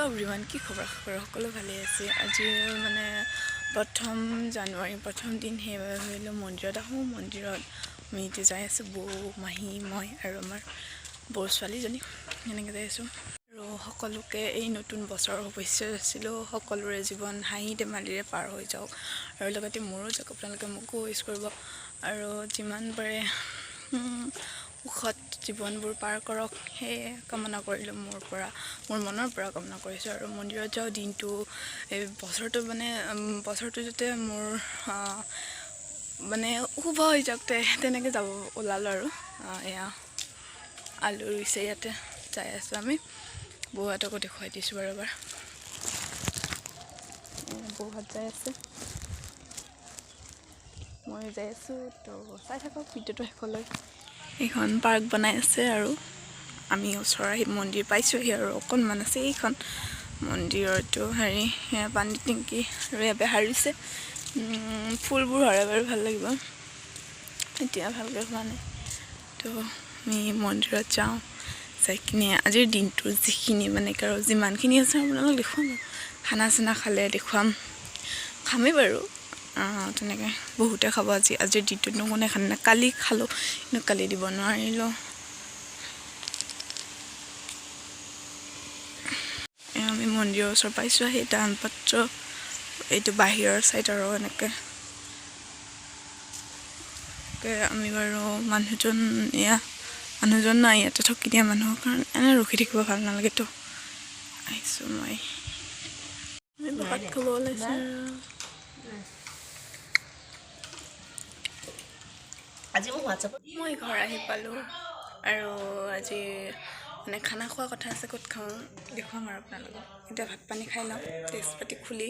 hello everyone की खबर सकलो भाले আছে আজি মানে प्रथम জানুৱাৰী प्रथम दिन হে হইলো মন্দিৰত আহো মন্দিৰত আমি এতিয়া যাই আছো বৌ মাহী মই আৰু আমাৰ বৌ ছোৱালীজনী এনেকৈ যাই আছো আৰু সকলোকে এই নতুন বছৰৰ শুভেচ্ছা দিছিলো সকলোৰে জীৱন হাঁহি ধেমালিৰে পাৰ হৈ যাওক আৰু লগতে মোৰো যাক আপোনালোকে মোকো উইশ কৰিব আৰু যিমান পাৰে উখত জীৱনবোৰ পাৰ কৰক হে কামনা কৰিলো মোৰ মনৰ পৰা কামনা কৰিছো আৰু মন্দিৰত যাও দিনটো এই বছৰটো যেতে মোৰ মানে শুভ হৈ যাওকতে তেনেকৈ যাব ওলালো আৰু এয়া আলু ৰুইছে ইয়াতে যাই আছো আমি বৌহাতকো দেখুৱাই দিছো বাৰবাৰ বৌহাত যাই আছে মই যাই আছো তো চাই থাকক ভিডিঅ'টো শেষলৈ এখন পাৰ্ক বনাই আছে আৰু আমি ওচৰৰ মন্দিৰ পাইছোহি আৰু অকণমান আছে এইখন মন্দিৰটো হেৰি পানী টেংকি আৰু ইয়াতে হাৰিছে ফুলবোৰ হৰে বাৰু ভাল লাগিব এতিয়া ভালকৈ হোৱা নাই তো আমি মন্দিৰত যাওঁ যাই কিনে আজিৰ দিনটো যিখিনি মানে আৰু যিমানখিনি আছে আপোনালোকক দেখুৱাম খানা চানা খালে দেখুৱাম খামেই বাৰু তেনেকৈ বহুতে খাব আজিৰ দিনটোত কোনে খালে না কালি খালোঁ কিন্তু কালি দিব নোৱাৰিলোঁ আমি মন্দিৰৰ ওচৰ পাইছোঁ আহি দান পাত্ৰ এইটো বাহিৰৰ চাইড আৰু এনেকৈ আমি বাৰু মানুহজন নাই ইয়াতে থকি দিয়া মানুহৰ কাৰণে এনে ৰখি থাকিব ভাল নালাগেতো আহিছোঁ মই ভাত খাব ওলাইছোঁ মই ঘৰ আহি পালোঁ আৰু আজি মানে খানা খোৱা কথা আছে ক'ত খাওঁ দেখুৱাম আৰু আপোনালোকক এতিয়া ভাত পানী খাই লওঁ টেষ্ট পাতি খুলি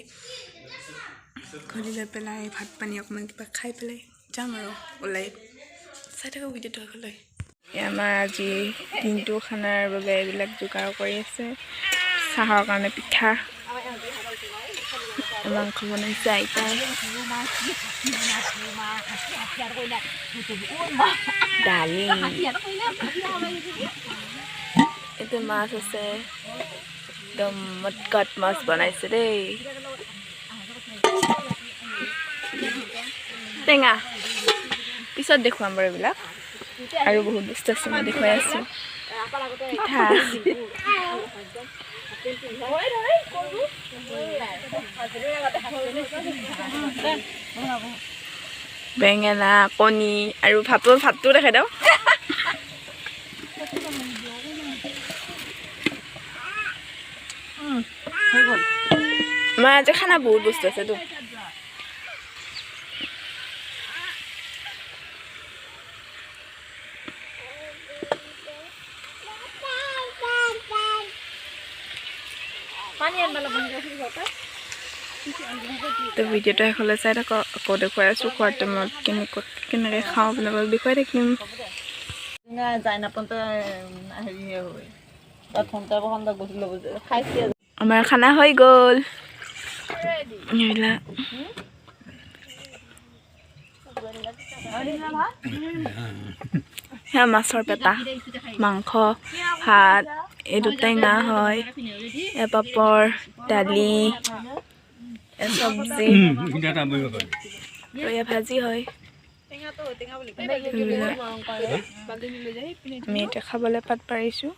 লৈ পেলাই ভাত পানী অকণমান কিবা খাই পেলাই যাম আৰু ওলাই চাই থাকক ভিডিঅ'টো শেষলৈ আমাৰ আজি দিনটো খানাৰ বাবে এইবিলাক যোগাৰ কৰি আছে চাহৰ কাৰণে পিঠা মাংস বনাইছে আইতাই দালি এইটো মাছ আছে একদম মটকাত মাছ বনাইছে দেই টেঙা পিছত দেখুৱাম বাৰু এইবিলাক আৰু বহুত বস্তু আছে মই দেখুৱাই আছোঁ পিঠা বেঙেনা কণী আৰু ভাতটো দেখাই দিওঁ আমাৰ আজি খানা বহুত বস্তু আছেতো তো ভিডিঅ'টো শেষলৈ চাই থাকক আকৌ দেখুৱাই আছোঁ খোৱাৰ টাইমত কেনেকৈ খাওঁ আপোনালোকক দেখুৱাই থাকিম আমাৰ খানা হৈ গ'ল সেয়া মাছৰ পেটা মাংস ভাত এইটো টেঙা হয় পাপৰ দালি চব্জি ভাজি হয় আমি এতিয়া খাবলৈ পাত পাৰিছোঁ